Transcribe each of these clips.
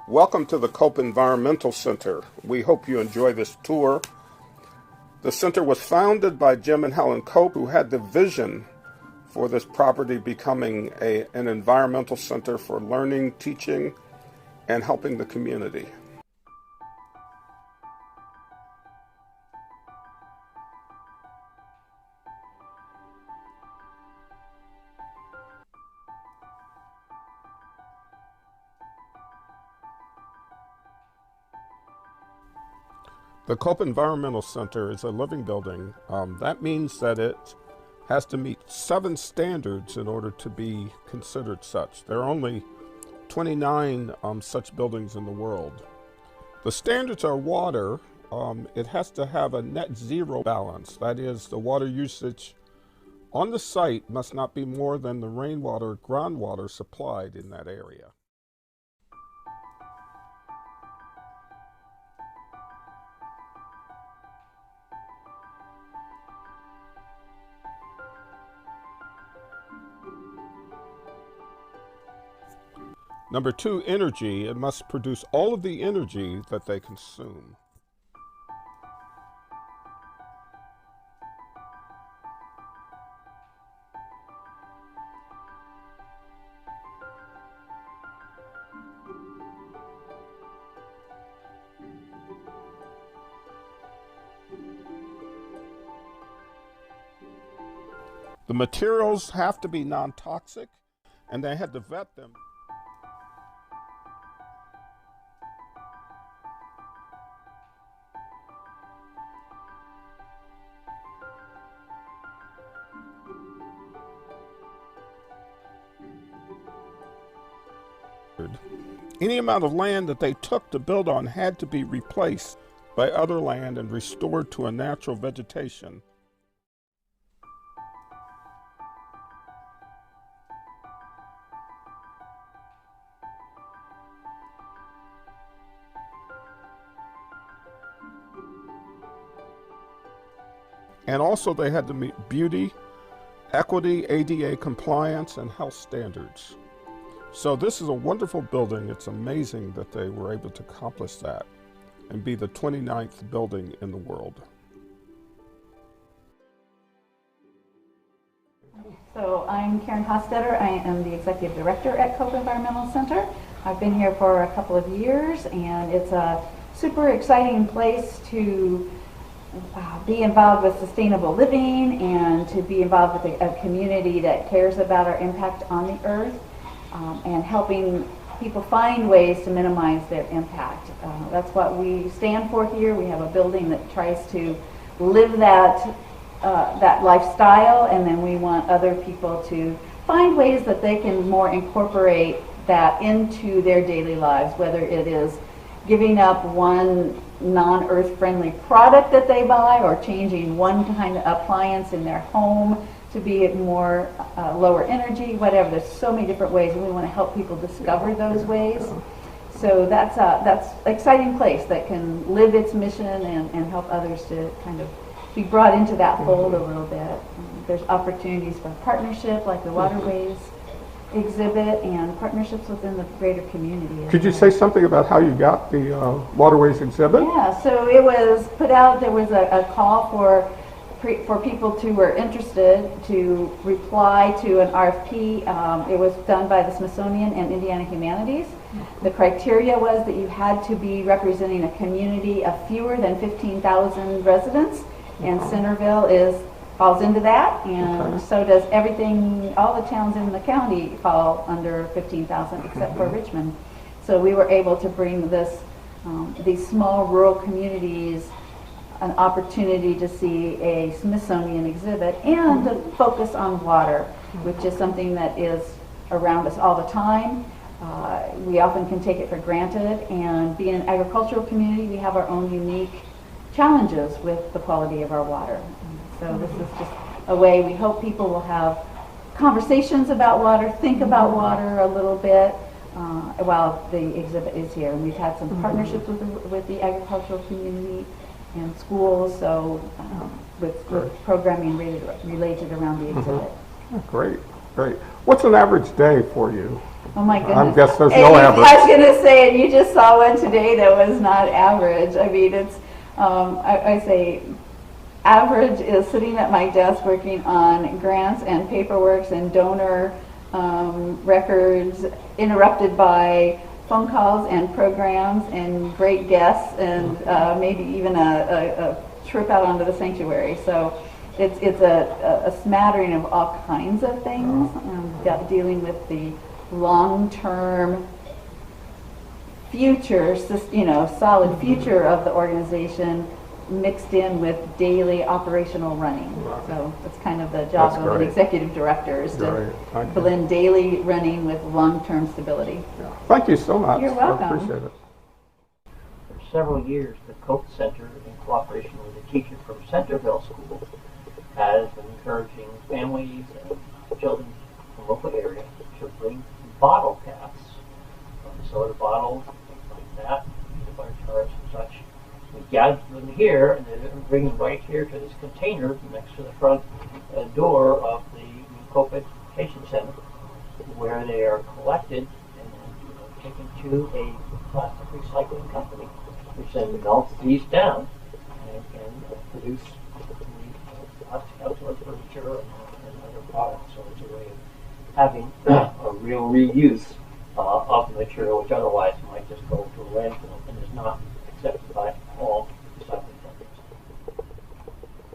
Welcome to the Cope Environmental Center. We hope you enjoy this tour. The center was founded by Jim and Helen Cope, who had the vision for this property becoming an environmental center for learning, teaching, and helping the community. The Cope Environmental Center is a living building. That means that it has to meet 7 standards in order to be considered such. There are only 29 such buildings in the world. The standards are water. It has to have a net zero balance. That is, the water usage on the site must not be more than the rainwater, groundwater supplied in that area. Number 2, energy. It must produce all of the energy that they consume. The materials have to be non-toxic, and they had to vet them. Any amount of land that they took to build on had to be replaced by other land and restored to a natural vegetation. And also they had to meet beauty, equity, ADA compliance, and health standards. So this is a wonderful building. It's amazing that they were able to accomplish that and be the 29th building in the world. So I'm Karen Hostetter. I am the Executive Director at Cope Environmental Center. I've been here for a couple of years, and it's a super exciting place to be involved with sustainable living and to be involved with a community that cares about our impact on the earth. And helping people find ways to minimize their impact. That's what we stand for here. We have a building that tries to live that lifestyle, and then we want other people to find ways that they can more incorporate that into their daily lives, whether it is giving up one non-earth friendly product that they buy or changing one kind of appliance in their home to be more lower energy, whatever. There's so many different ways, and we want to help people discover those ways. So that's an exciting place that can live its mission and help others to kind of be brought into that fold a little bit. There's opportunities for partnership, like the Waterways exhibit, and partnerships within the greater community. Could you say something about how you got the Waterways exhibit? Yeah, so it was put out, there was a call for people who were interested to reply to an RFP. It was done by the Smithsonian and Indiana Humanities. The criteria was that you had to be representing a community of fewer than 15,000 residents, and Centerville falls into that, and so does everything, all the towns in the county fall under 15,000 except for Richmond. So we were able to bring these small rural communities an opportunity to see a Smithsonian exhibit and to focus on water, which is something that is around us all the time. We often can take it for granted, and being an agricultural community, we have our own unique challenges with the quality of our water. So this is just a way we hope people will have conversations about water, think about water a little bit while the exhibit is here. And we've had some partnerships with the agricultural community and schools, so with programming related around the exhibit. Great. Great. What's an average day for you? Oh my goodness. I guess there's And no average. I was going to say, and you just saw one today that was not average. I mean, it's, I say average is sitting at my desk working on grants and paperwork and donor records, interrupted by phone calls and programs and great guests and maybe even a trip out onto the sanctuary. So it's a smattering of all kinds of things, dealing with the long-term future, solid future of the organization mixed in with daily operational running. So that's kind of the job of an executive director, is to blend daily running with long-term stability. Yeah. Thank you so much. You're welcome. I appreciate it. For several years, the Cope Center, in cooperation with a teacher from Centerville School, has been encouraging families and children from the local area to bring bottle caps, soda bottles, things like that, bar jars and such. We gather them here and then bring them right here to this container next to the front door of the Cope Education Center, where they are collected and then taken to a plastic recycling company, which then melts these down and can produce outdoor furniture and other products. So it's a way of having a real reuse of the material, which otherwise might just go to a landfill and is not accepted by all recycling companies.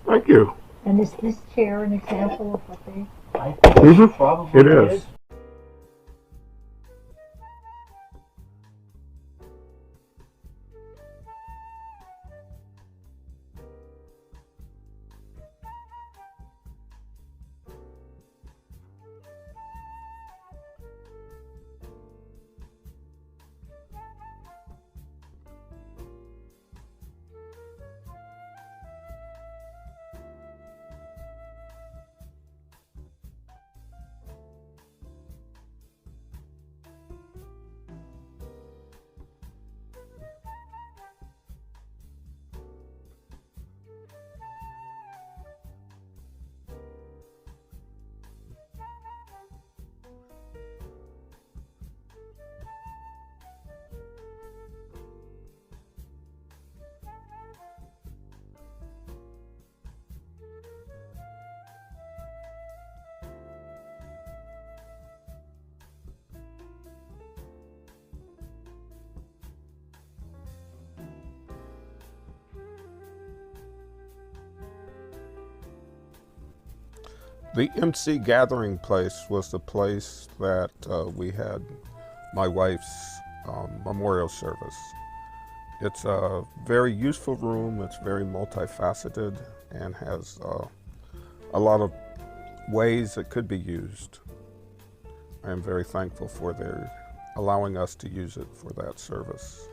Thank you. And is this chair an example of what they? I think probably It is. The MC Gathering Place was the place that we had my wife's memorial service. It's a very useful room. It's very multifaceted and has a lot of ways it could be used. I am very thankful for their allowing us to use it for that service.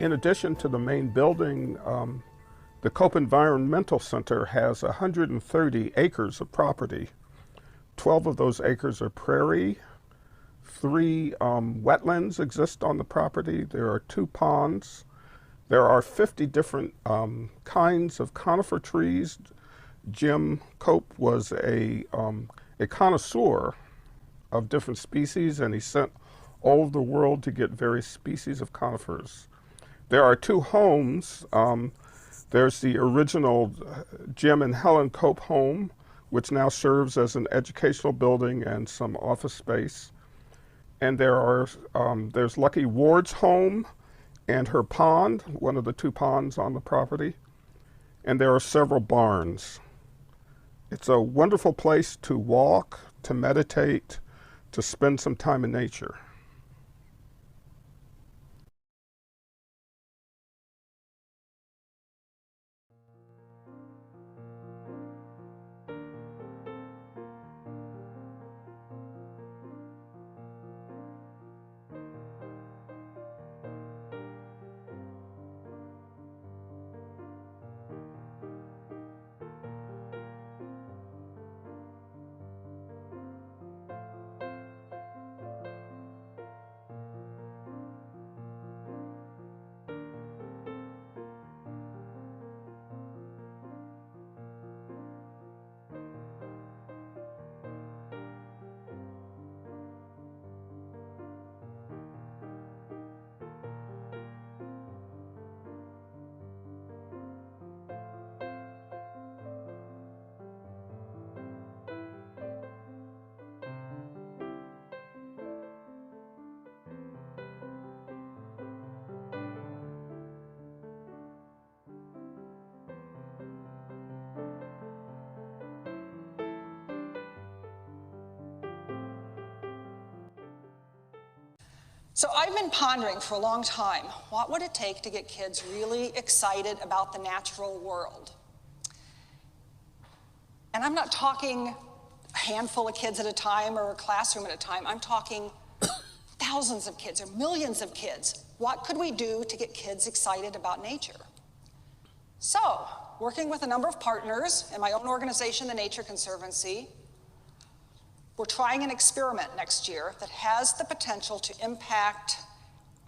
In addition to the main building, the Cope Environmental Center has 130 acres of property. 12 of those acres are prairie. 3 wetlands exist on the property. There are 2 ponds. There are 50 different kinds of conifer trees. Jim Cope was a connoisseur of different species, and he sent all over the world to get various species of conifers. There are 2 homes There's the original Jim and Helen Cope home, which now serves as an educational building and some office space. And there's Lucky Ward's home and her pond, one of the 2 ponds on the property. And there are several barns. It's a wonderful place to walk, to meditate, to spend some time in nature. So I've been pondering for a long time, what would it take to get kids really excited about the natural world? And I'm not talking a handful of kids at a time or a classroom at a time. I'm talking thousands of kids or millions of kids. What could we do to get kids excited about nature? So, working with a number of partners in my own organization, the Nature Conservancy, we're trying an experiment next year that has the potential to impact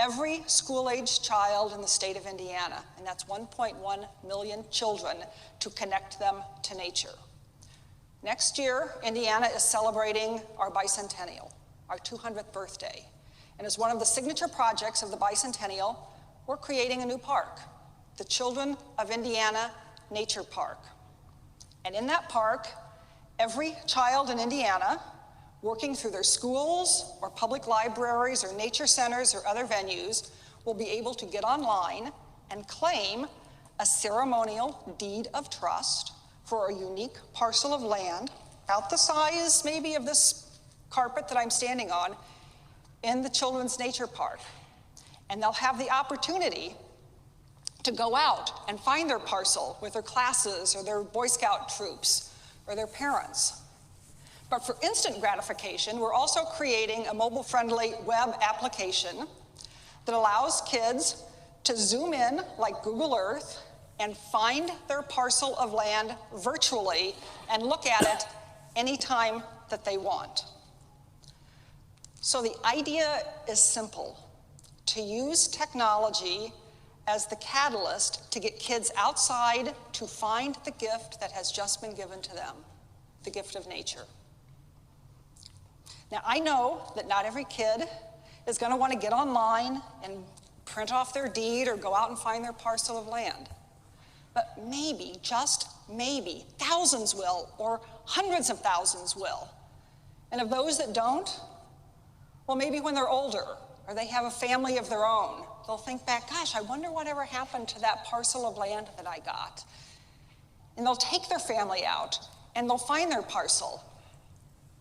every school-aged child in the state of Indiana, and that's 1.1 million children, to connect them to nature. Next year, Indiana is celebrating our bicentennial, our 200th birthday. And as one of the signature projects of the bicentennial, we're creating a new park, the Children of Indiana Nature Park. And in that park, every child in Indiana, working through their schools or public libraries or nature centers or other venues, will be able to get online and claim a ceremonial deed of trust for a unique parcel of land, about the size maybe of this carpet that I'm standing on, in the Children's Nature Park. And they'll have the opportunity to go out and find their parcel with their classes or their Boy Scout troops or their parents. But for instant gratification, we're also creating a mobile-friendly web application that allows kids to zoom in like Google Earth and find their parcel of land virtually and look at it anytime that they want. So the idea is simple: to use technology as the catalyst to get kids outside to find the gift that has just been given to them, the gift of nature. Now, I know that not every kid is going to want to get online and print off their deed or go out and find their parcel of land. But maybe, just maybe, thousands will, or hundreds of thousands will. And of those that don't, well, maybe when they're older or they have a family of their own, they'll think back, gosh, I wonder whatever happened to that parcel of land that I got. And they'll take their family out and they'll find their parcel.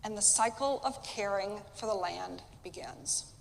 And the cycle of caring for the land begins.